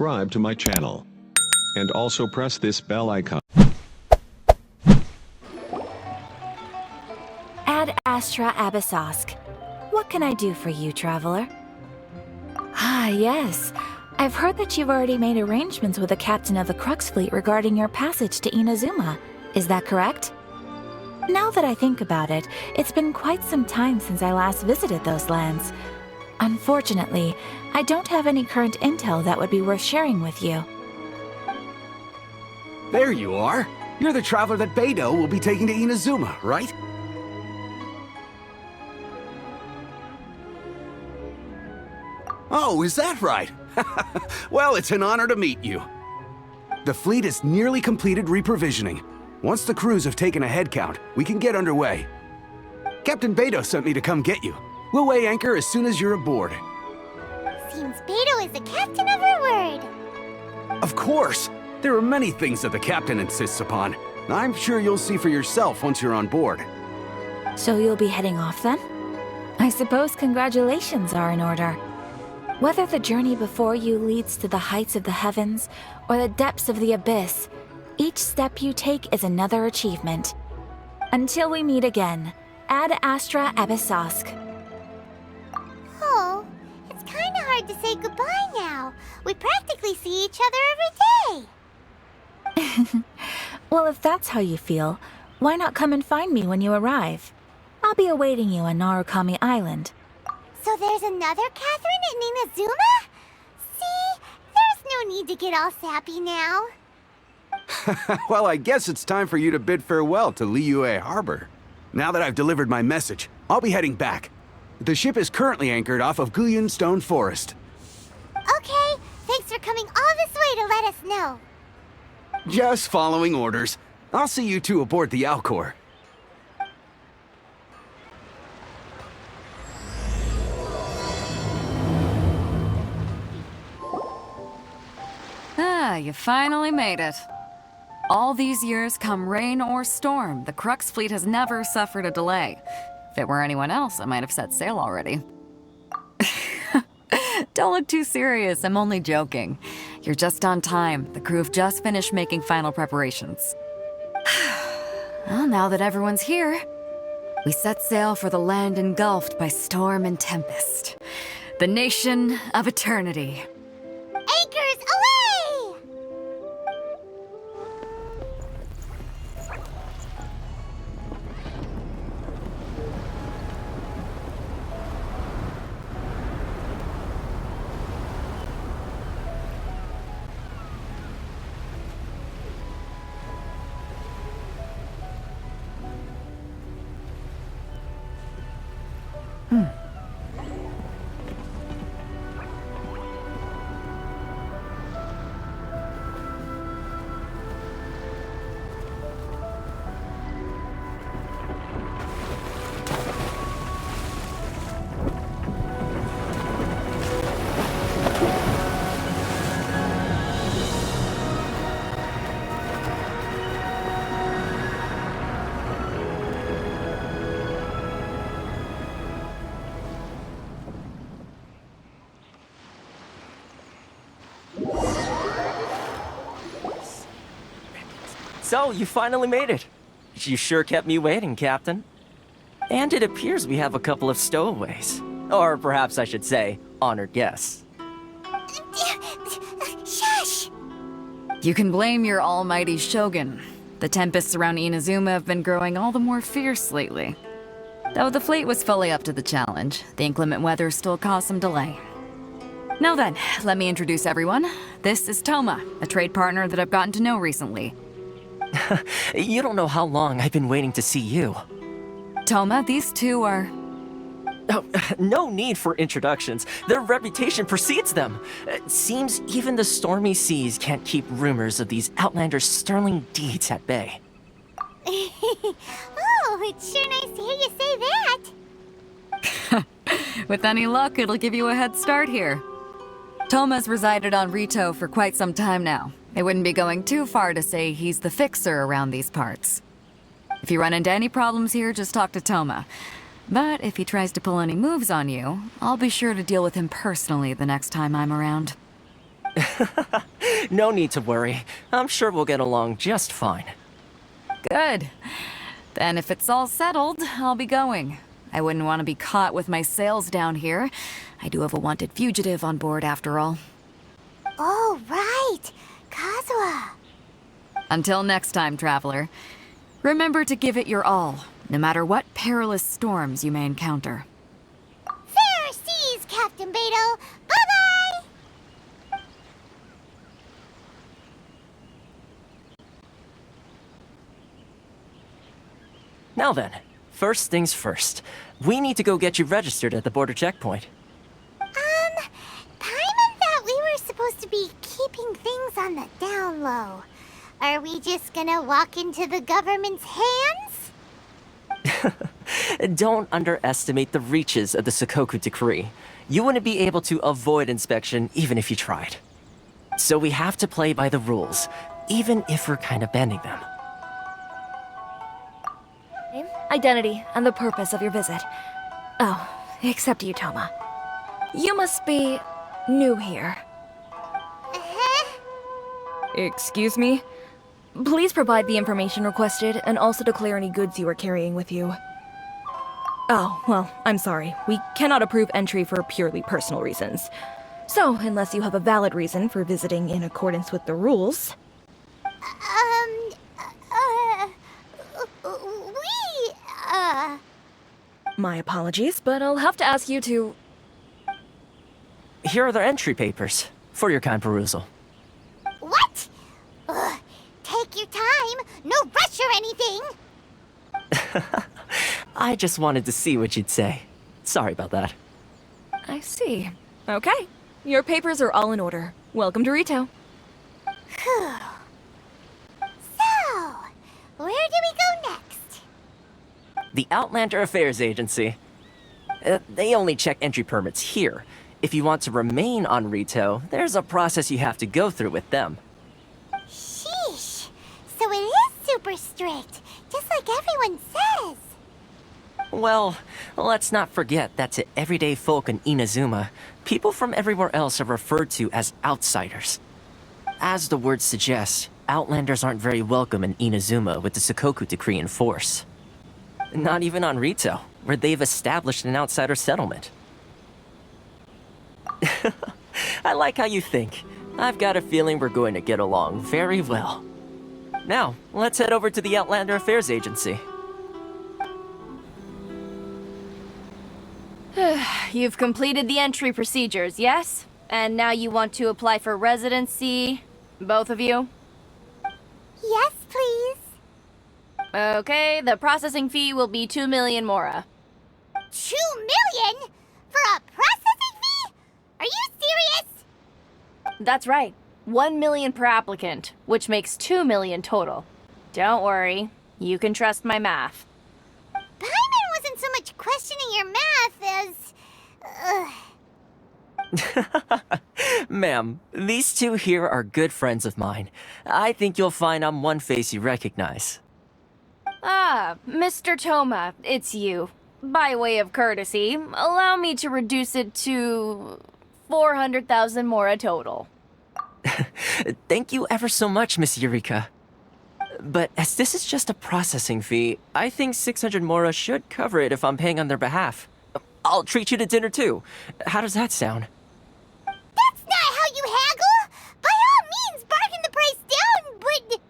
subscribe to my channel. And also press this bell icon. Ad Astra Abyssosk. What can I do for you, traveler? Ah, yes. I've heard that you've already made arrangements with the captain of the Crux Fleet regarding your passage to Inazuma. Is that correct? Now that I think about it, it's been quite some time since I last visited those lands. Unfortunately, I don't have any current intel that would be worth sharing with you. There you are. You're the traveler that Beidou will be taking to Inazuma, right? Oh, is that right? Well, it's an honor to meet you. The fleet has nearly completed reprovisioning. Once the crews have taken a head count, we can get underway. Captain Beidou sent me to come get you. We'll weigh anchor as soon as you're aboard. Seems Beidou is the captain of her word. Of course! There are many things that the captain insists upon. I'm sure you'll see for yourself once you're on board. So you'll be heading off then? I suppose congratulations are in order. Whether the journey before you leads to the heights of the heavens or the depths of the abyss, each step you take is another achievement. Until we meet again, Ad Astra Abyssosk. Oh, it's kinda hard to say goodbye now. We practically see each other every day. Well, if that's how you feel, why not come and find me when you arrive? I'll be awaiting you on Narukami Island. So there's another Catherine in Inazuma? See, there's no need to get all sappy now. Well, I guess it's time for you to bid farewell to Liyue Harbor. Now that I've delivered my message, I'll be heading back. The ship is currently anchored off of Guyun Stone Forest. Okay, thanks for coming all this way to let us know. Just following orders. I'll see you two aboard the Alcor. Ah, you finally made it. All these years, come rain or storm, the Crux Fleet has never suffered a delay. If it were anyone else, I might have set sail already. Don't look too serious, I'm only joking. You're just on time. The crew have just finished making final preparations. Well, now that everyone's here, we set sail for the land engulfed by storm and tempest. The nation of eternity. Anchors away! So, you finally made it. You sure kept me waiting, Captain. And it appears we have a couple of stowaways. Or perhaps I should say, honored guests. Shush! You can blame your almighty Shogun. The tempests around Inazuma have been growing all the more fierce lately. Though the fleet was fully up to the challenge, the inclement weather still caused some delay. Now then, let me introduce everyone. This is Toma, a trade partner that I've gotten to know recently. You don't know how long I've been waiting to see you. Toma, these two are... Oh, no need for introductions. Their reputation precedes them. Seems even the stormy seas can't keep rumors of these outlanders' sterling deeds at bay. Oh, it's sure nice to hear you say that. With any luck, it'll give you a head start here. Toma's resided on Rito for quite some time now. It wouldn't be going too far to say he's the fixer around these parts. If you run into any problems here, just talk to Toma. But if he tries to pull any moves on you, I'll be sure to deal with him personally the next time I'm around. No need to worry. I'm sure we'll get along just fine. Good. Then if it's all settled, I'll be going. I wouldn't want to be caught with my sails down here. I do have a wanted fugitive on board after all. Oh, right. Kazuha. Until next time, traveler. Remember to give it your all, no matter what perilous storms you may encounter. Fair seas, Captain Beto. Bye-bye! Now then, first things first. We need to go get you registered at the border checkpoint. Paimon thought we were supposed to be keeping things on the down low. Are we just gonna walk into the government's hands? Don't underestimate the reaches of the Sakoku Decree. You wouldn't be able to avoid inspection even if you tried. So we have to play by the rules, even if we're kind of bending them. Name, identity, and the purpose of your visit. Oh, except you, Toma. You must be new here. Excuse me? Please provide the information requested and also declare any goods you are carrying with you. Oh, well, I'm sorry. We cannot approve entry for purely personal reasons. So, unless you have a valid reason for visiting in accordance with the rules... My apologies, but I'll have to ask you to... Here are the entry papers, for your kind perusal. What? Take your time. No rush or anything. I just wanted to see what you'd say. Sorry about that. I see. Okay. Your papers are all in order. Welcome to Rito. So, where do we go next? The Outlander Affairs Agency. They only check entry permits here. If you want to remain on Rito, there's a process you have to go through with them. Sheesh. So it is super strict, just like everyone says. Well, let's not forget that to everyday folk in Inazuma, people from everywhere else are referred to as outsiders. As the word suggests, Outlanders aren't very welcome in Inazuma with the Sakoku Decree in force. Not even on Rito, where they've established an outsider settlement. I like how you think. I've got a feeling we're going to get along very well. Now, let's head over to the Outlander Affairs Agency. You've completed the entry procedures, yes? And now you want to apply for residency? Both of you? Yes, please. Okay, the processing fee will be 2 million mora. 2 million? For a processing fee? Are you serious? That's right. 1 million per applicant, which makes 2 million total. Don't worry, you can trust my math. Paimon wasn't so much questioning your math as... Ma'am, these two here are good friends of mine. I think you'll find I'm one face you recognize. Ah, Mr. Toma, it's you. By way of courtesy, allow me to reduce it to 400,000 mora total. Thank you ever so much, Miss Eureka. But as this is just a processing fee, I think 600 mora should cover it if I'm paying on their behalf. I'll treat you to dinner too. How does that sound? That's not how you haggle! By all means, bargain the price down, but...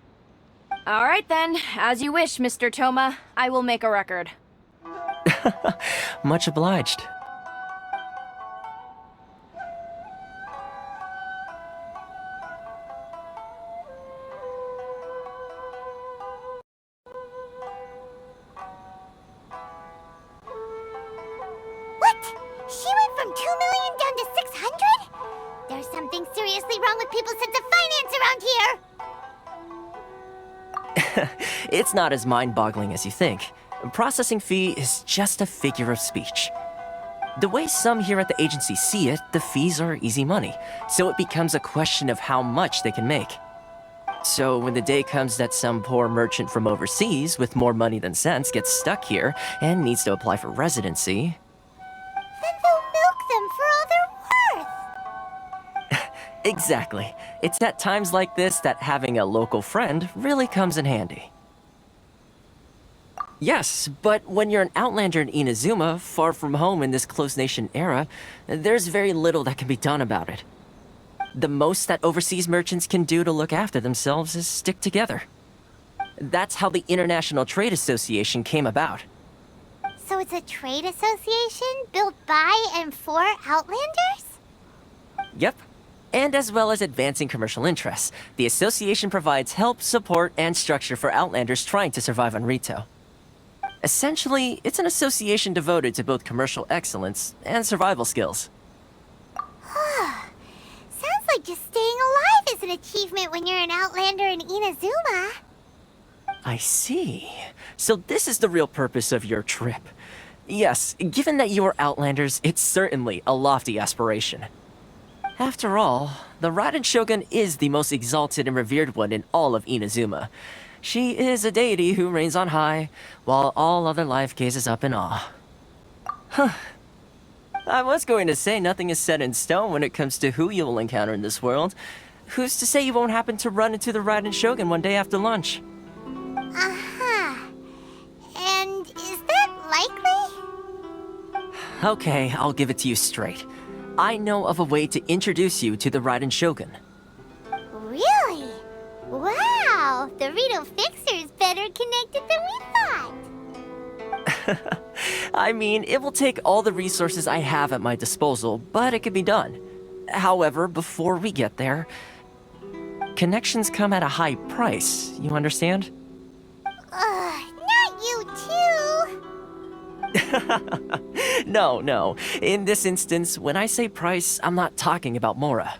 All right then, as you wish, Mr. Toma. I will make a record. Much obliged. What? She went from 2 million down to 600? There's something seriously wrong with people's sense of finance around here! It's not as mind-boggling as you think. A processing fee is just a figure of speech. The way some here at the agency see it, the fees are easy money, so it becomes a question of how much they can make. So when the day comes that some poor merchant from overseas with more money than sense gets stuck here and needs to apply for residency... Then they'll milk them for all they're worth! Exactly. It's at times like this that having a local friend really comes in handy. Yes, but when you're an outlander in Inazuma, far from home in this closed nation era, there's very little that can be done about it. The most that overseas merchants can do to look after themselves is stick together. That's how the International Trade Association came about. So it's a trade association built by and for Outlanders? Yep. And as well as advancing commercial interests, the association provides help, support, and structure for Outlanders trying to survive on Rito. Essentially, it's an association devoted to both commercial excellence and survival skills. Sounds like just staying alive is an achievement when you're an Outlander in Inazuma. I see. So this is the real purpose of your trip. Yes, given that you are Outlanders, it's certainly a lofty aspiration. After all, the Raiden Shogun is the most exalted and revered one in all of Inazuma. She is a deity who reigns on high, while all other life gazes up in awe. Huh. I was going to say nothing is set in stone when it comes to who you will encounter in this world. Who's to say you won't happen to run into the Raiden Shogun one day after lunch? Uh-huh. And is that likely? Okay, I'll give it to you straight. I know of a way to introduce you to the Raiden Shogun. Really? Wow! The Rito Fixer is better connected than we thought. I mean, it will take all the resources I have at my disposal, but it can be done. However, before we get there, connections come at a high price, you understand? Not you too! No. In this instance, when I say price, I'm not talking about Mora.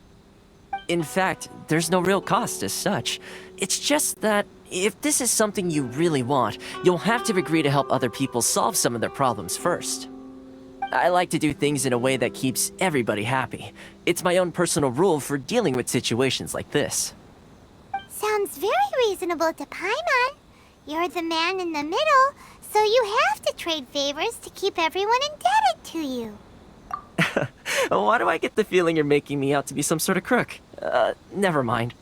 In fact, there's no real cost as such. It's just that if this is something you really want, you'll have to agree to help other people solve some of their problems first. I like to do things in a way that keeps everybody happy. It's my own personal rule for dealing with situations like this. Sounds very reasonable to Paimon. You're the man in the middle, so you have to trade favors to keep everyone indebted to you. Why do I get the feeling you're making me out to be some sort of crook? Never mind.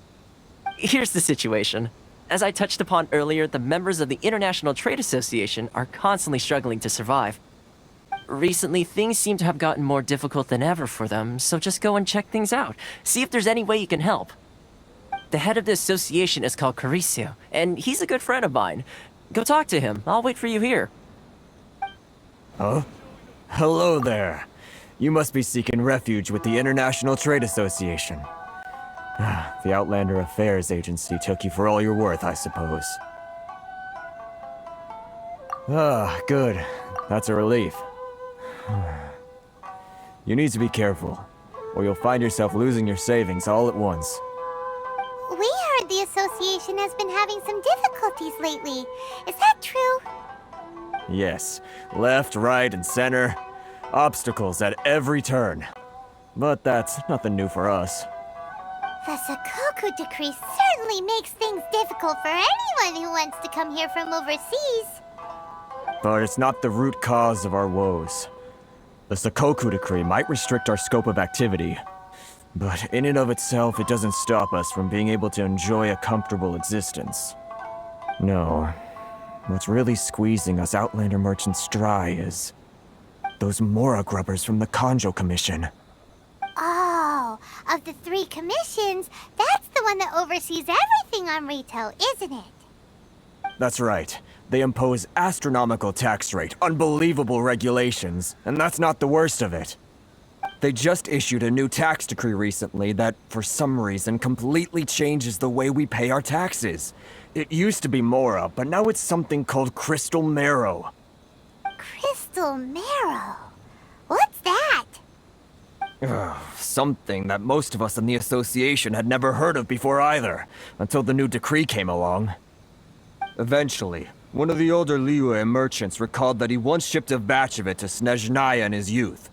Here's the situation. As I touched upon earlier, the members of the International Trade Association are constantly struggling to survive. Recently, things seem to have gotten more difficult than ever for them, so just go and check things out. See if there's any way you can help. The head of the association is called Carisio, and he's a good friend of mine. Go talk to him. I'll wait for you here. Huh? Hello there. You must be seeking refuge with the International Trade Association. The Outlander Affairs Agency took you for all you're worth, I suppose. Good. That's a relief. You need to be careful, or you'll find yourself losing your savings all at once. We heard the association has been having some difficulties lately. Is that true? Yes. Left, right, and center. Obstacles at every turn. But that's nothing new for us. The Sakoku decree certainly makes things difficult for anyone who wants to come here from overseas. But it's not the root cause of our woes. The Sakoku decree might restrict our scope of activity, but in and of itself, it doesn't stop us from being able to enjoy a comfortable existence. No. What's really squeezing us Outlander merchants dry is those Mora grubbers from the Kanjo Commission. Oh, of the 3 commissions, that's the one that oversees everything on Rito, isn't it? That's right. They impose astronomical tax rate, unbelievable regulations, and that's not the worst of it. They just issued a new tax decree recently that, for some reason, completely changes the way we pay our taxes. It used to be Mora, but now it's something called Crystal Marrow. Crystal Marrow? What's that? Something that most of us in the association had never heard of before either, until the new decree came along. Eventually, one of the older Liyue merchants recalled that he once shipped a batch of it to Snezhnaya in his youth.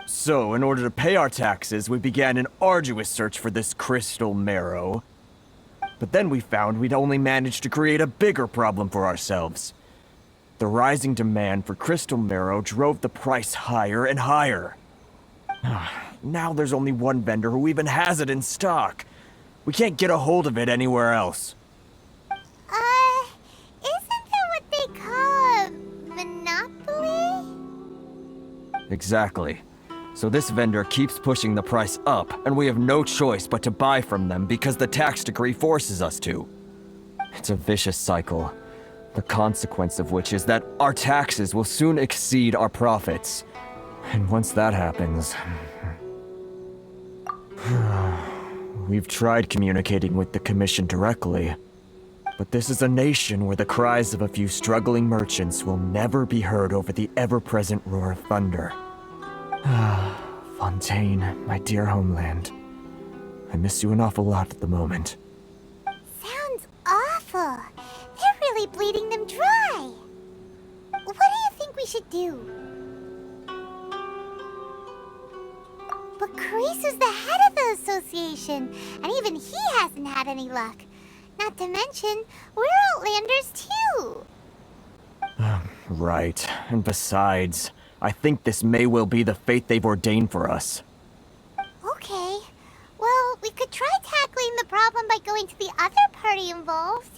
So, in order to pay our taxes, we began an arduous search for this Crystal Marrow. But then we found we'd only managed to create a bigger problem for ourselves. The rising demand for Crystal Marrow drove the price higher and higher. Now there's only one vendor who even has it in stock. We can't get a hold of it anywhere else. Isn't that what they call a monopoly? Exactly. So this vendor keeps pushing the price up, and we have no choice but to buy from them because the tax decree forces us to. It's a vicious cycle, the consequence of which is that our taxes will soon exceed our profits. And once that happens... We've tried communicating with the Commission directly, but this is a nation where the cries of a few struggling merchants will never be heard over the ever-present roar of thunder. Fontaine, my dear homeland. I miss you an awful lot at the moment. Sounds awful. They're really bleeding them dry. What do you think we should do? But Carisu's the head of the association, and even he hasn't had any luck. Not to mention, we're Outlanders too. Right. And besides, I think this may well be the fate they've ordained for us. Okay. Well, we could try tackling the problem by going to the other party involved.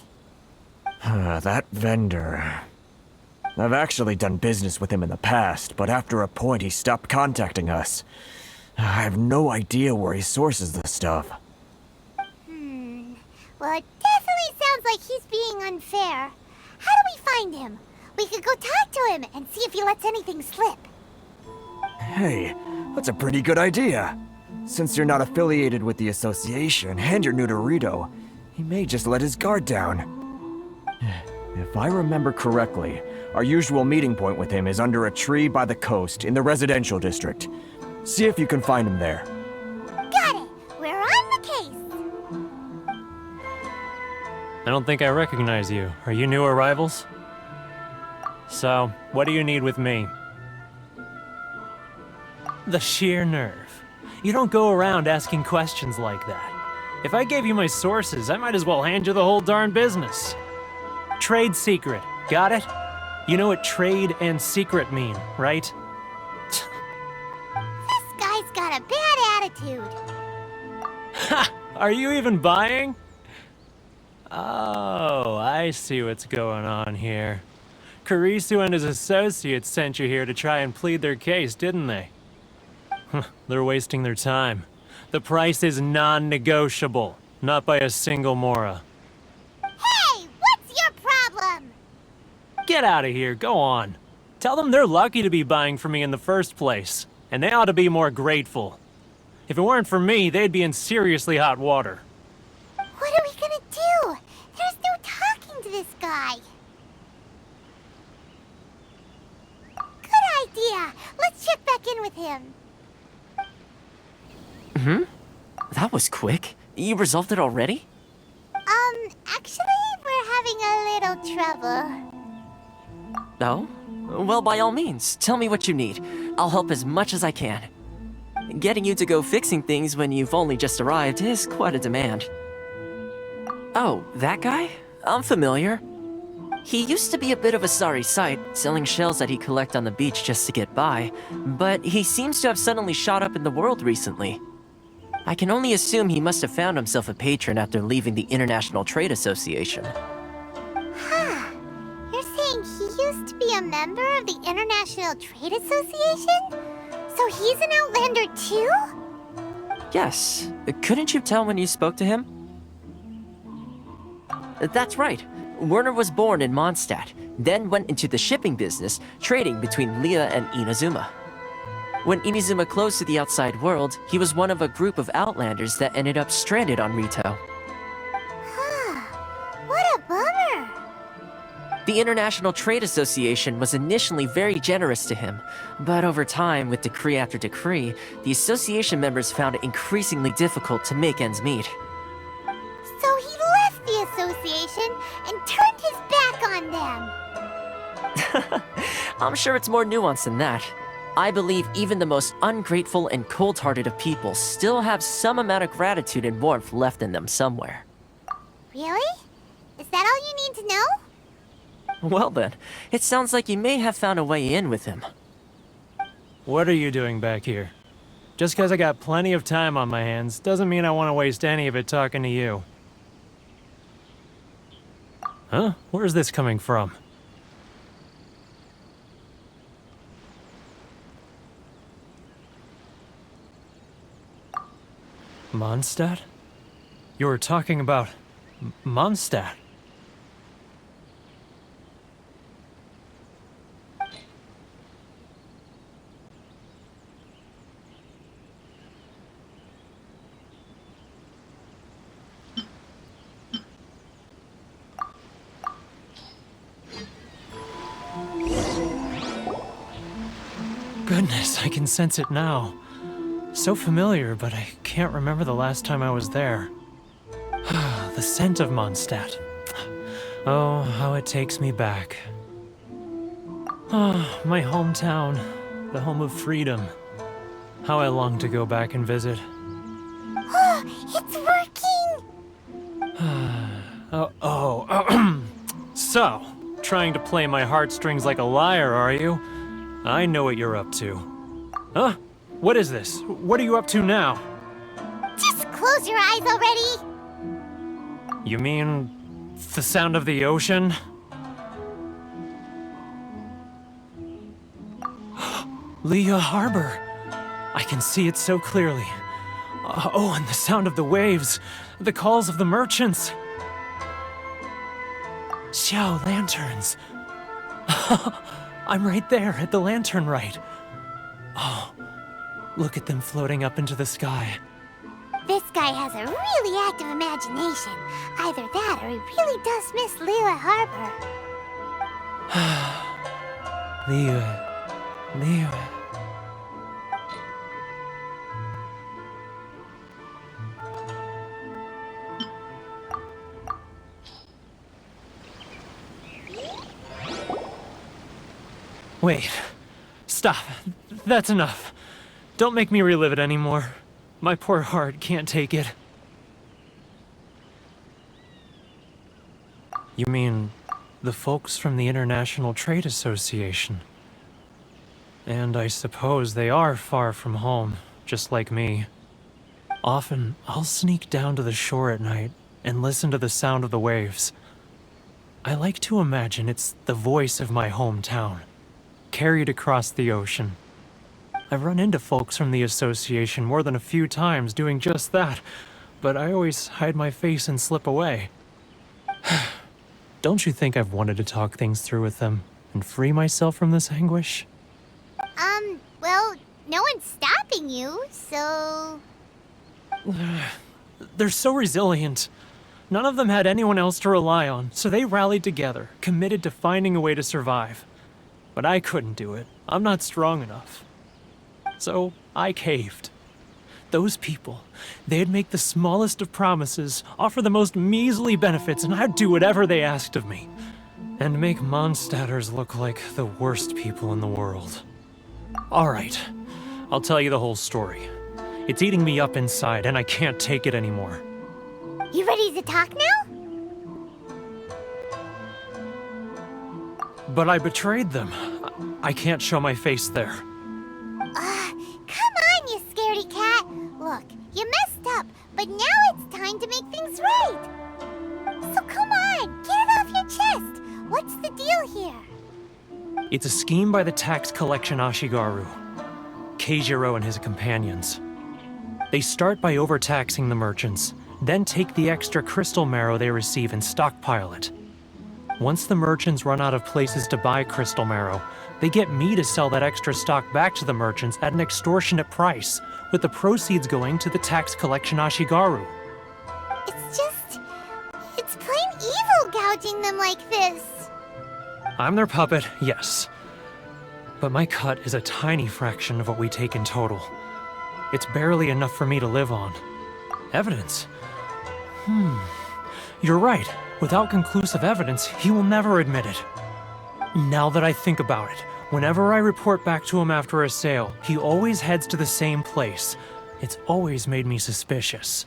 That vendor... I've actually done business with him in the past, but after a point he stopped contacting us. I have no idea where he sources the stuff. Well, it definitely sounds like he's being unfair. How do we find him? We could go talk to him and see if he lets anything slip. Hey, that's a pretty good idea. Since you're not affiliated with the association and you're new to Rito, he may just let his guard down. If I remember correctly, our usual meeting point with him is under a tree by the coast in the residential district. See if you can find him there. Got it! We're on the case! I don't think I recognize you. Are you new arrivals? So, what do you need with me? The sheer nerve. You don't go around asking questions like that. If I gave you my sources, I might as well hand you the whole darn business. Trade secret. Got it? You know what trade and secret mean, right? This guy's got a bad attitude. Ha! Are you even buying? Oh, I see what's going on here. Carisu and his associates sent you here to try and plead their case, didn't they? They're wasting their time. The price is non-negotiable, not by a single Mora. Hey, what's your problem? Get out of here, go on. Tell them they're lucky to be buying from me in the first place, and they ought to be more grateful. If it weren't for me, they'd be in seriously hot water. What are we gonna do? There's no talking to this guy. Good idea. Let's check back in with him. That was quick. You resolved it already? Actually, we're having a little trouble. Oh? Well, by all means, tell me what you need. I'll help as much as I can. Getting you to go fixing things when you've only just arrived is quite a demand. Oh, that guy? I'm familiar. He used to be a bit of a sorry sight, selling shells that he'd collect on the beach just to get by, but he seems to have suddenly shot up in the world recently. I can only assume he must have found himself a patron after leaving the International Trade Association. Huh. You're saying he used to be a member of the International Trade Association? So he's an Outlander too? Yes. Couldn't you tell when you spoke to him? That's right. Werner was born in Mondstadt, then went into the shipping business, trading between Leah and Inazuma. When Inazuma closed to the outside world, he was one of a group of Outlanders that ended up stranded on Rito. What a bummer! The International Trade Association was initially very generous to him, but over time, with decree after decree, the association members found it increasingly difficult to make ends meet. So he left the association and turned his back on them. I'm sure it's more nuanced than that. I believe even the most ungrateful and cold-hearted of people still have some amount of gratitude and warmth left in them somewhere. Really? Is that all you need to know? Well then, it sounds like you may have found a way in with him. What are you doing back here? Just because I got plenty of time on my hands doesn't mean I want to waste any of it talking to you. Huh? Where's this coming from? Mondstadt? You were talking about Mondstadt. Goodness, I can sense it now. So familiar, but I can't remember the last time I was there. The scent of Mondstadt. Oh, how it takes me back. Oh, my hometown, the home of freedom. How I long to go back and visit. It's working! So, trying to play my heartstrings like a liar, are you? I know what you're up to. Huh? What is this? What are you up to now? Just close your eyes already! You mean the sound of the ocean? Leah Harbor. I can see it so clearly. Oh, and the sound of the waves. The calls of the merchants. Xiao lanterns. I'm right there at the lantern right. Oh, look at them floating up into the sky. This guy has a really active imagination. Either that or he really does miss Lila Harbor. Leah. Wait. Stop. That's enough. Don't make me relive it anymore. My poor heart can't take it. You mean the folks from the International Trade Association? And I suppose they are far from home, just like me. Often, I'll sneak down to the shore at night and listen to the sound of the waves. I like to imagine it's the voice of my hometown, carried across the ocean. I've run into folks from the association more than a few times doing just that, but I always hide my face and slip away. Don't you think I've wanted to talk things through with them and free myself from this anguish? Well, no one's stopping you, so... They're so resilient. None of them had anyone else to rely on, so they rallied together, committed to finding a way to survive. But I couldn't do it. I'm not strong enough. So I caved. Those people, they'd make the smallest of promises, offer the most measly benefits, and I'd do whatever they asked of me. And make Mondstadters look like the worst people in the world. Alright, I'll tell you the whole story. It's eating me up inside, and I can't take it anymore. You ready to talk now? But I betrayed them. I can't show my face there. Come on, you scaredy cat. Look, you messed up, but now it's time to make things right. So come on, get it off your chest. What's the deal here? It's a scheme by the tax collection Ashigaru, Keijiro and his companions. They start by overtaxing the merchants, then take the extra crystal marrow they receive and stockpile it. Once the merchants run out of places to buy crystal marrow, they get me to sell that extra stock back to the merchants at an extortionate price, with the proceeds going to the tax collection Ashigaru. It's plain evil gouging them like this. I'm their puppet, yes. But my cut is a tiny fraction of what we take in total. It's barely enough for me to live on. Evidence? You're right. Without conclusive evidence, he will never admit it. Now that I think about it, whenever I report back to him after a sale, he always heads to the same place. It's always made me suspicious.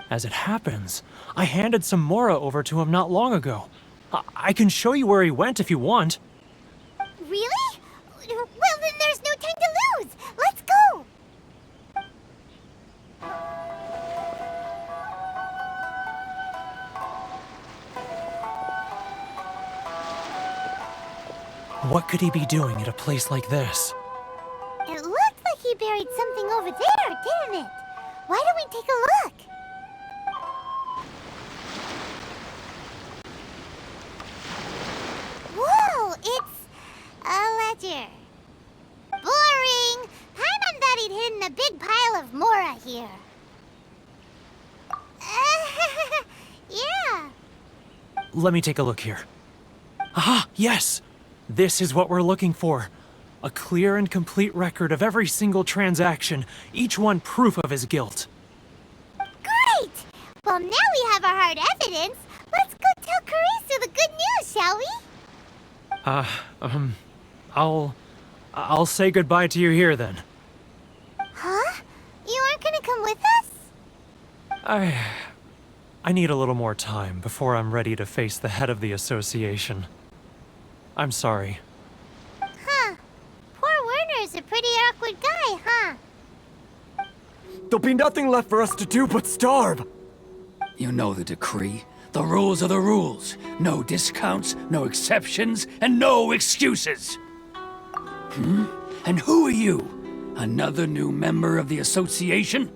As it happens, I handed some Mora over to him not long ago. I can show you where he went if you want. Really? Well, then there's no time to lose. Let's go. What could he be doing at a place like this? It looked like he buried something over there, didn't it? Why don't we take a look? Whoa, it's a ledger. Boring! Paimon thought he'd hidden a big pile of Mora here. Yeah. Let me take a look here. Ah, yes! This is what we're looking for. A clear and complete record of every single transaction, each one proof of his guilt. Great! Well, now we have our hard evidence. Let's go tell Karisu the good news, shall we? I'll say goodbye to you here then. Huh? You aren't gonna come with us? I need a little more time before I'm ready to face the head of the association. I'm sorry. Huh. Poor Werner's a pretty awkward guy, huh? There'll be nothing left for us to do but starve. You know the decree. The rules are the rules. No discounts, no exceptions, and no excuses. And who are you? Another new member of the association?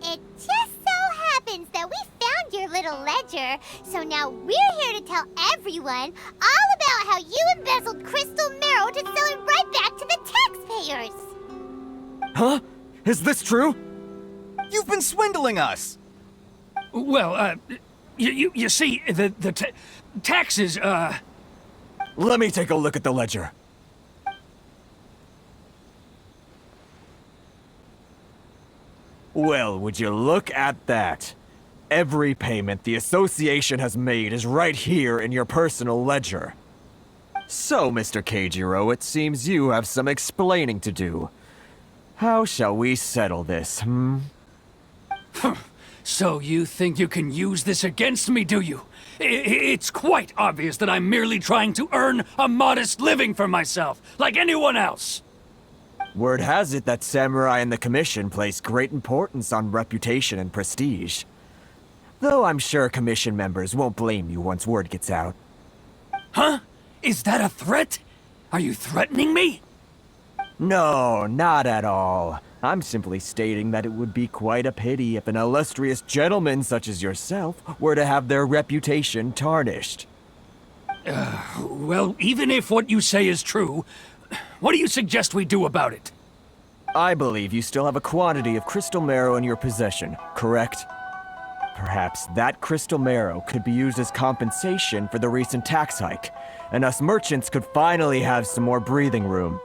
It just so happens that we found your little ledger, so now we're here to tell everyone all about how you embezzled crystal marrow to sell it right back to the taxpayers. Huh? Is this true? You've been swindling us! Well, you see, the taxes, Let me take a look at the ledger. Well, would you look at that? Every payment the association has made is right here in your personal ledger. So, Mr. Keijiro, it seems you have some explaining to do. How shall we settle this, So you think you can use this against me, do you? It's quite obvious that I'm merely trying to earn a modest living for myself, like anyone else. Word has it that Samurai and the Commission place great importance on reputation and prestige. Though I'm sure Commission members won't blame you once word gets out. Huh? Is that a threat? Are you threatening me? No, not at all. I'm simply stating that it would be quite a pity if an illustrious gentleman such as yourself were to have their reputation tarnished. Well, even if what you say is true, what do you suggest we do about it? I believe you still have a quantity of crystal marrow in your possession, correct? Perhaps that crystal marrow could be used as compensation for the recent tax hike, and us merchants could finally have some more breathing room.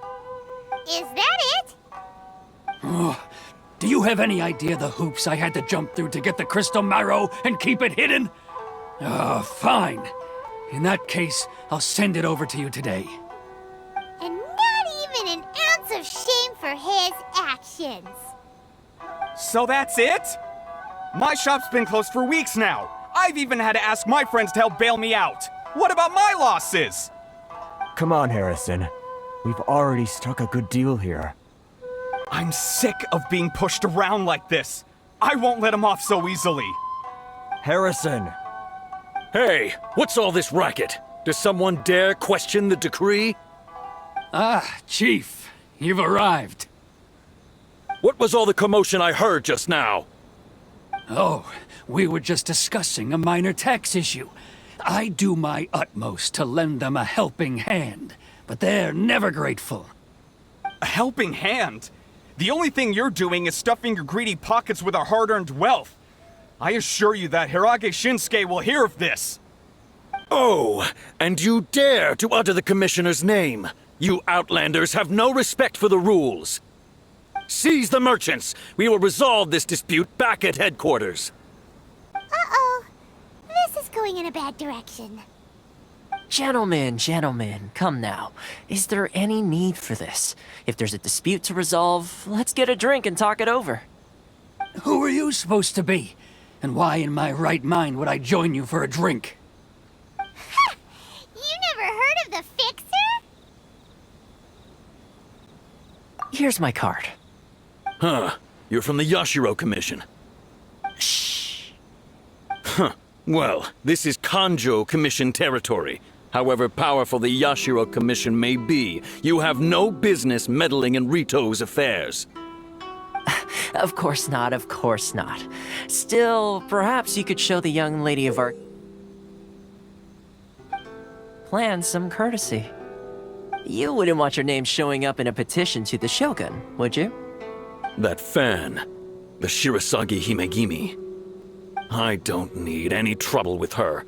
Is that it? Do you have any idea the hoops I had to jump through to get the crystal marrow and keep it hidden? Fine. In that case, I'll send it over to you today. And not even an ounce of shame for his actions. So that's it? My shop's been closed for weeks now. I've even had to ask my friends to help bail me out. What about my losses? Come on, Harrison. We've already struck a good deal here. I'm sick of being pushed around like this. I won't let him off so easily. Harrison! Hey, what's all this racket? Does someone dare question the decree? Chief, you've arrived. What was all the commotion I heard just now? Oh, we were just discussing a minor tax issue. I do my utmost to lend them a helping hand, but they're never grateful. A helping hand? The only thing you're doing is stuffing your greedy pockets with our hard-earned wealth. I assure you that Hirage Shinsuke will hear of this. Oh, and you dare to utter the Commissioner's name. You Outlanders have no respect for the rules. Seize the merchants. We will resolve this dispute back at headquarters. Uh-oh. This is going in a bad direction. Gentlemen, come now. Is there any need for this? If there's a dispute to resolve, let's get a drink and talk it over. Who are you supposed to be? And why in my right mind would I join you for a drink? You never heard of the Fixer? Here's my card. Huh. You're from the Yashiro Commission. Shh. Huh. Well, this is Kanjo Commission territory. However powerful the Yashiro Commission may be, you have no business meddling in Rito's affairs. Of course not, of course not. Still, perhaps you could show the young lady of our clan some courtesy. You wouldn't want your name showing up in a petition to the Shogun, would you? That fan, the Shirasagi Himegimi. I don't need any trouble with her.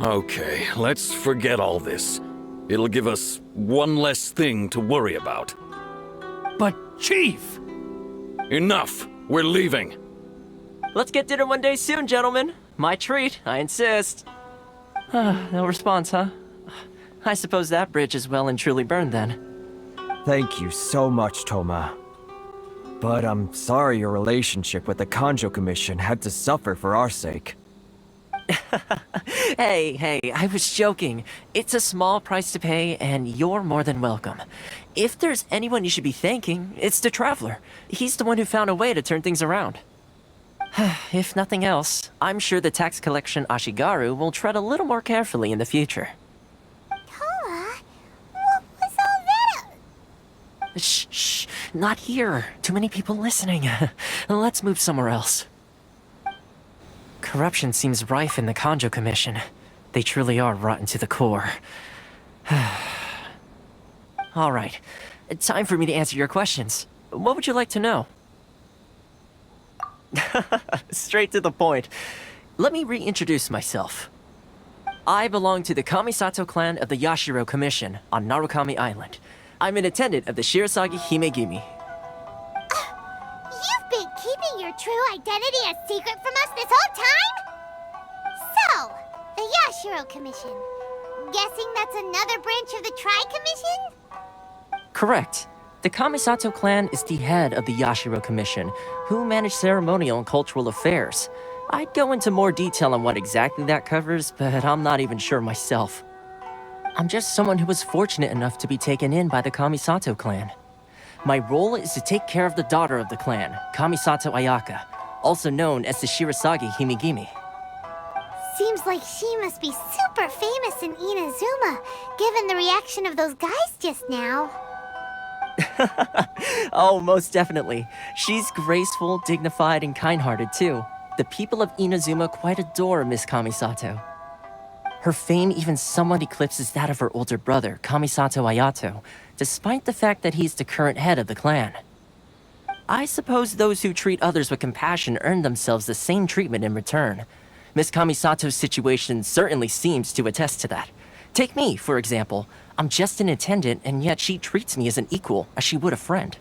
Okay, let's forget all this. It'll give us one less thing to worry about. But, Chief! Enough! We're leaving! Let's get dinner one day soon, gentlemen. My treat, I insist. No response, huh? I suppose that bridge is well and truly burned then. Thank you so much, Toma. But I'm sorry your relationship with the Kanjo Commission had to suffer for our sake. Hey, I was joking. It's a small price to pay, and you're more than welcome. If there's anyone you should be thanking, it's the Traveler. He's the one who found a way to turn things around. If nothing else, I'm sure the tax collection Ashigaru will tread a little more carefully in the future. Toma, what was all that? Shh, not here. Too many people listening. Let's move somewhere else. Corruption seems rife in the Kanjo Commission. They truly are rotten to the core. All right, time for me to answer your questions. What would you like to know? Straight to the point. Let me reintroduce myself. I belong to the Kamisato clan of the Yashiro Commission on Narukami Island. I'm an attendant of the Shirasagi Himegimi. You've been keeping your true identity a secret from us this whole time? So, the Yashiro Commission. Guessing that's another branch of the Tri-Commission? Correct. The Kamisato clan is the head of the Yashiro Commission, who manage ceremonial and cultural affairs. I'd go into more detail on what exactly that covers, but I'm not even sure myself. I'm just someone who was fortunate enough to be taken in by the Kamisato clan. My role is to take care of the daughter of the clan, Kamisato Ayaka, also known as the Shirasagi Himegimi. Seems like she must be super famous in Inazuma, given the reaction of those guys just now. Oh, most definitely. She's graceful, dignified, and kind-hearted too. The people of Inazuma quite adore Miss Kamisato. Her fame even somewhat eclipses that of her older brother, Kamisato Ayato, despite the fact that he's the current head of the clan. I suppose those who treat others with compassion earn themselves the same treatment in return. Miss Kamisato's situation certainly seems to attest to that. Take me, for example. I'm just an attendant, and yet she treats me as an equal, as she would a friend.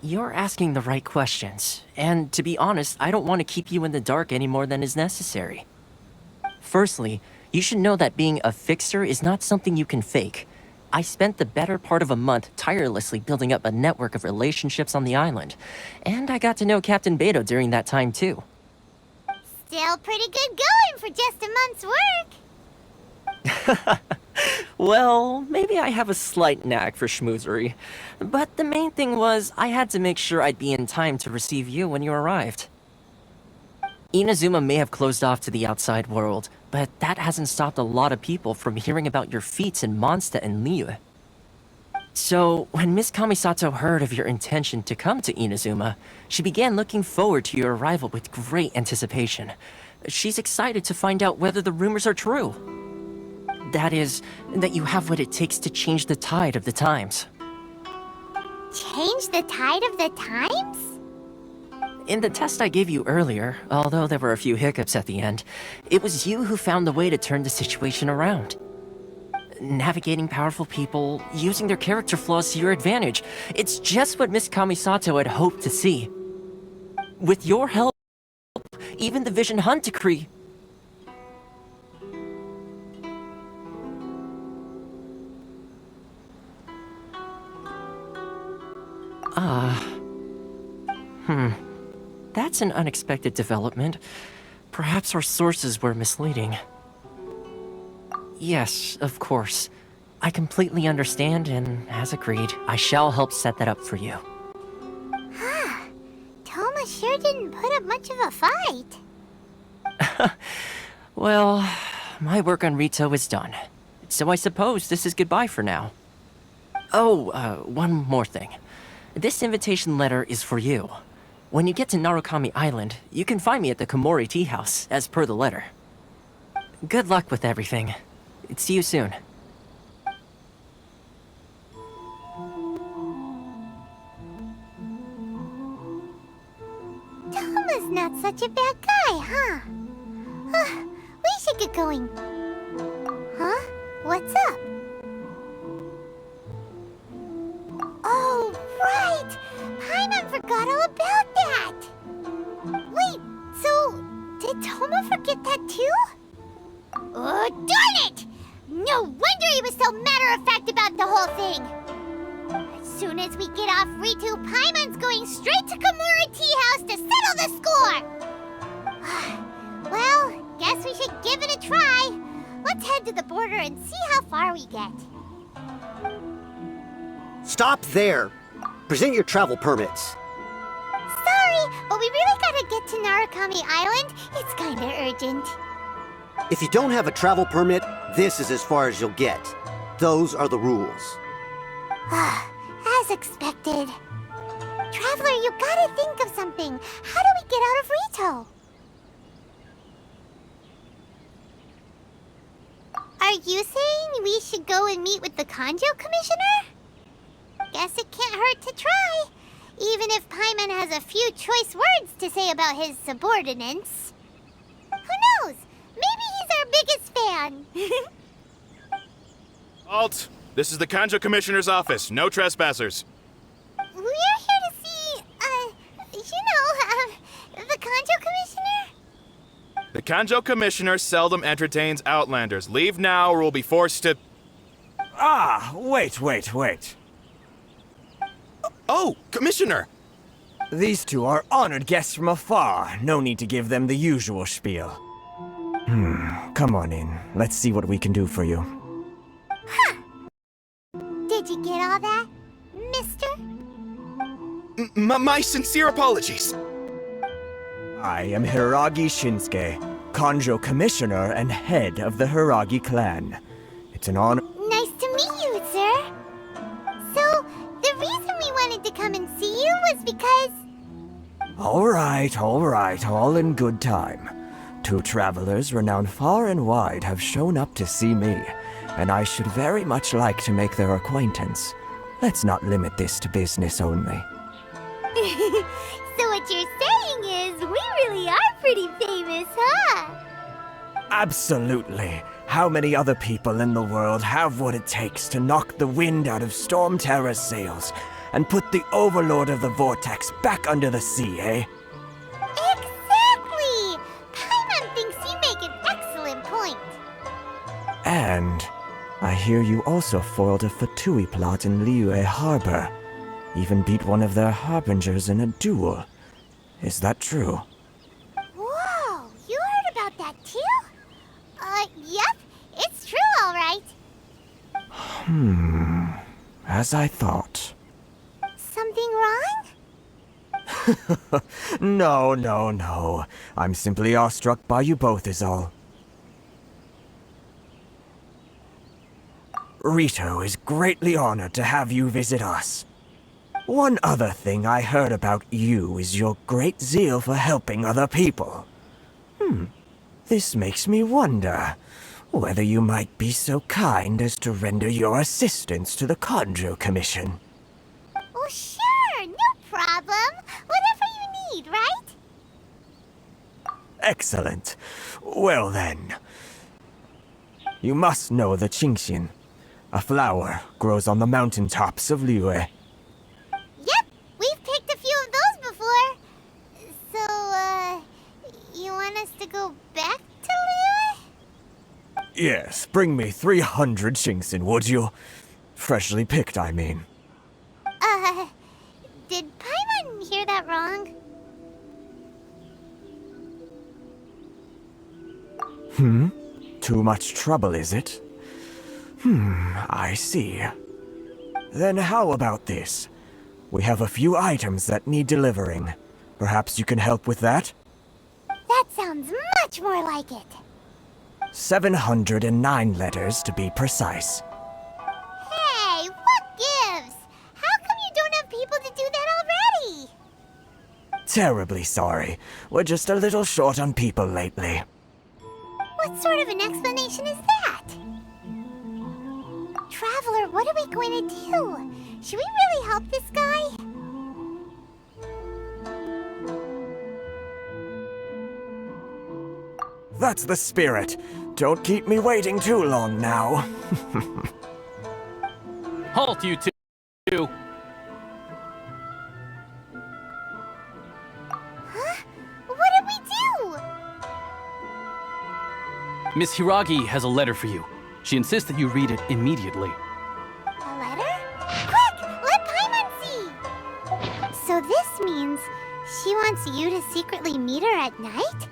You're asking the right questions, and to be honest, I don't want to keep you in the dark any more than is necessary. Firstly, you should know that being a fixer is not something you can fake. I spent the better part of a month tirelessly building up a network of relationships on the island, and I got to know Captain Beto during that time too. Still pretty good going for just a month's work. Well, maybe I have a slight knack for schmoozery, but the main thing was I had to make sure I'd be in time to receive you when you arrived. Inazuma may have closed off to the outside world, but that hasn't stopped a lot of people from hearing about your feats in Mondstadt and Liyue. So, when Miss Kamisato heard of your intention to come to Inazuma, she began looking forward to your arrival with great anticipation. She's excited to find out whether the rumors are true. That is, that you have what it takes to change the tide of the times. Change the tide of the times? In the test I gave you earlier, although there were a few hiccups at the end, it was you who found the way to turn the situation around. Navigating powerful people, using their character flaws to your advantage. It's just what Miss Kamisato had hoped to see. With your help, even the Vision Hunt decree... That's an unexpected development. Perhaps our sources were misleading. Yes, of course. I completely understand, and as agreed, I shall help set that up for you. Toma sure didn't put up much of a fight. Well, my work on Rito is done. So I suppose this is goodbye for now. Oh, one more thing. This invitation letter is for you. When you get to Narukami Island, you can find me at the Komori Tea House, as per the letter. Good luck with everything. See you soon. Toma's not such a bad guy, huh? We should get going. Huh? What's up? Oh, right! Paimon forgot all about that! Wait, so did Toma forget that too? Oh, darn it! No wonder he was so matter-of-fact about the whole thing! As soon as we get off Ritu, Paimon's going straight to Komori Tea House to settle the score! Well, guess we should give it a try. Let's head to the border and see how far we get. Stop there! Present your travel permits. Sorry, but we really gotta get to Narukami Island. It's kinda urgent. If you don't have a travel permit, this is as far as you'll get. Those are the rules. As expected. Traveler, you gotta think of something. How do we get out of Rito? Are you saying we should go and meet with the Kanjo Commissioner? Guess it can't hurt to try. Even if Paimon has a few choice words to say about his subordinates. Who knows? Maybe he's our biggest fan. Halt! This is the Kanjo Commissioner's office. No trespassers. We're here to see, the Kanjo Commissioner? The Kanjo Commissioner seldom entertains Outlanders. Leave now or we'll be forced to... Ah, wait. Oh, Commissioner! These two are honored guests from afar. No need to give them the usual spiel. Come on in. Let's see what we can do for you. Huh! Did you get all that, mister? My sincere apologies. I am Hiragi Shinsuke, Kanjo Commissioner and head of the Hiragi clan. It's an honor. Nice to meet you, sir. So, the reason we wanted to come and see you was because... All right, all in good time. Two travelers renowned far and wide have shown up to see me, and I should very much like to make their acquaintance. Let's not limit this to business only. So what you're saying is, we really are pretty famous, huh? Absolutely. How many other people in the world have what it takes to knock the wind out of Storm Terror's sails and put the Overlord of the Vortex back under the sea, eh? Exactly! Paimon thinks you make an excellent point. And I hear you also foiled a Fatui plot in Liyue Harbor. Even beat one of their harbingers in a duel. Is that true? Whoa, you heard about that too? Yep, it's true, all right. As I thought. Something wrong? No. I'm simply awestruck by you both is all. Rito is greatly honored to have you visit us. One other thing I heard about you is your great zeal for helping other people. This makes me wonder whether you might be so kind as to render your assistance to the Kanjo Commission. Oh, sure, no problem. Whatever you need, right? Excellent. Well then. You must know the Qingshin. A flower grows on the mountaintops of Liyue. Yep, we've picked a few of those before. So, you want us to go back to Liyue? Yes, bring me 300 Qingshin, would you? Freshly picked, I mean. Did Paimon hear that wrong? Too much trouble, is it? I see. Then how about this? We have a few items that need delivering. Perhaps you can help with that? That sounds much more like it. 709 letters to be precise. Hey, what gives? How come you don't have people to do that already? Terribly sorry. We're just a little short on people lately. What sort of an explanation is that? Traveler, what are we going to do? Should we really help this guy? That's the spirit. Don't keep me waiting too long now. Halt, you two! Huh? What did we do? Miss Hiragi has a letter for you. She insists that you read it immediately. A letter? Quick! Let Paimon see! So this means she wants you to secretly meet her at night?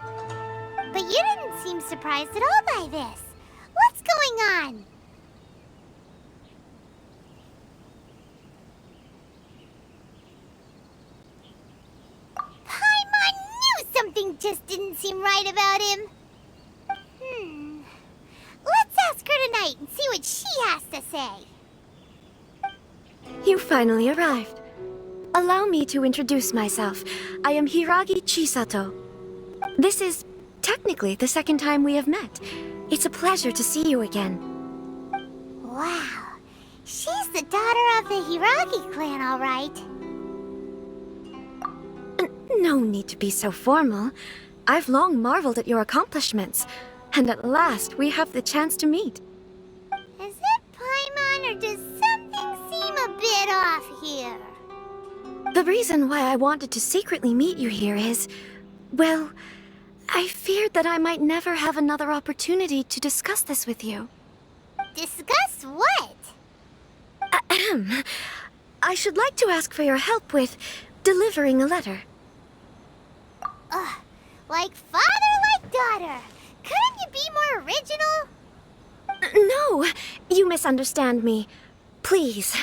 But you didn't seem surprised at all by this. What's going on? Paimon knew something just didn't seem right about him. Let's ask her tonight and see what she has to say. You finally arrived. Allow me to introduce myself. I am Hiragi Chisato. This is technically the second time we have met. It's a pleasure to see you again. Wow. She's the daughter of the Hiragi clan, all right. No need to be so formal. I've long marveled at your accomplishments. And at last, we have the chance to meet. Is it Paimon, or does something seem a bit off here? The reason why I wanted to secretly meet you here is, well, I feared that I might never have another opportunity to discuss this with you. Discuss what? Ahem. I should like to ask for your help with delivering a letter. Like father, like daughter. Couldn't you be more original? No, you misunderstand me. Please,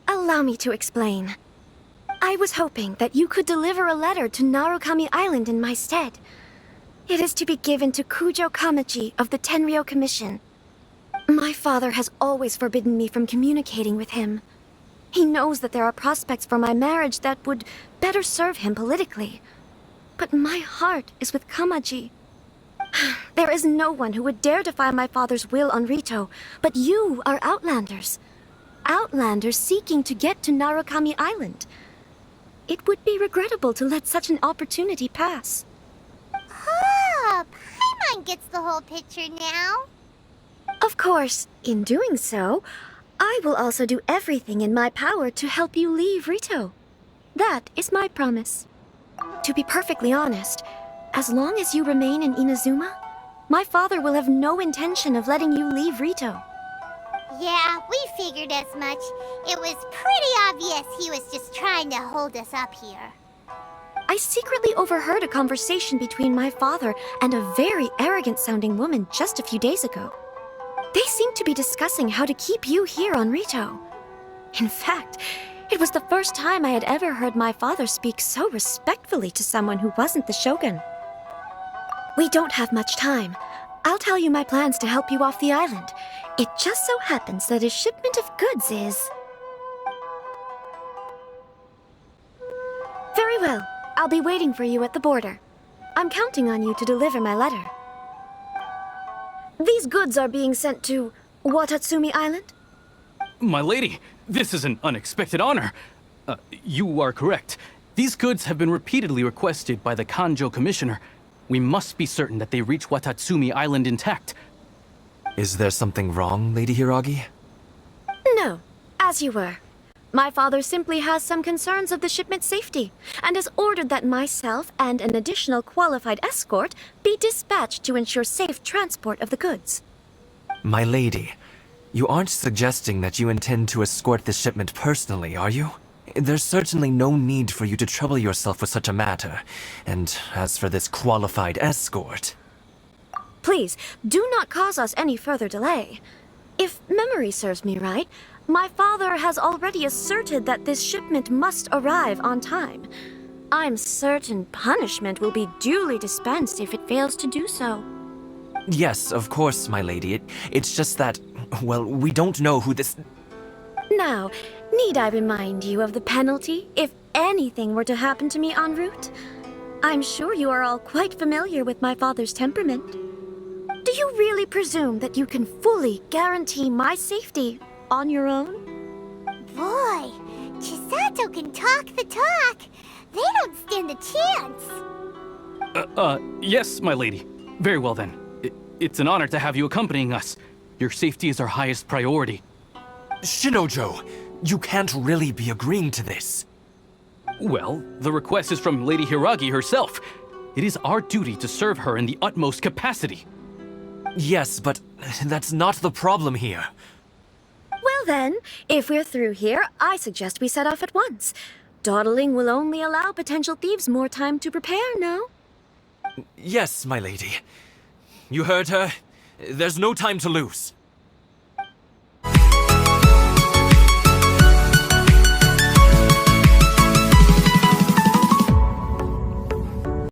allow me to explain. I was hoping that you could deliver a letter to Narukami Island in my stead. It is to be given to Kujo Kamachi of the Tenryou Commission. My father has always forbidden me from communicating with him. He knows that there are prospects for my marriage that would better serve him politically. But my heart is with Kamaji. There is no one who would dare defy my father's will on Rito, but you are Outlanders. Outlanders seeking to get to Narukami Island. It would be regrettable to let such an opportunity pass. Oh, Paimon gets the whole picture now. Of course, in doing so, I will also do everything in my power to help you leave Rito. That is my promise. To be perfectly honest, as long as you remain in Inazuma, my father will have no intention of letting you leave Rito. Yeah, we figured as much. It was pretty obvious he was just trying to hold us up here. I secretly overheard a conversation between my father and a very arrogant-sounding woman just a few days ago. They seemed to be discussing how to keep you here on Rito. In fact, it was the first time I had ever heard my father speak so respectfully to someone who wasn't the Shogun. We don't have much time. I'll tell you my plans to help you off the island. It just so happens that a shipment of goods is... Very well. I'll be waiting for you at the border. I'm counting on you to deliver my letter. These goods are being sent to Watatsumi Island? My lady, this is an unexpected honor. You are correct. These goods have been repeatedly requested by the Kanjo Commissioner. We must be certain that they reach Watatsumi Island intact. Is there something wrong, Lady Hiragi? No, as you were. My father simply has some concerns of the shipment's safety, and has ordered that myself and an additional qualified escort be dispatched to ensure safe transport of the goods. My lady, you aren't suggesting that you intend to escort this shipment personally, are you? There's certainly no need for you to trouble yourself with such a matter. And as for this qualified escort... Please, do not cause us any further delay. If memory serves me right, my father has already asserted that this shipment must arrive on time. I'm certain punishment will be duly dispensed if it fails to do so. Yes, of course, my lady. It's just that, well, we don't know who this... Now, need I remind you of the penalty if anything were to happen to me en route? I'm sure you are all quite familiar with my father's temperament. Do you really presume that you can fully guarantee my safety on your own? Boy, Chisato can talk the talk. They don't stand a chance. Yes, my lady. Very well then. It's an honor to have you accompanying us. Your safety is our highest priority. Shinojo, you can't really be agreeing to this. Well, the request is from Lady Hiragi herself. It is our duty to serve her in the utmost capacity. Yes, but that's not the problem here. Well then, if we're through here, I suggest we set off at once. Dawdling will only allow potential thieves more time to prepare, no? Yes, my lady. You heard her. There's no time to lose.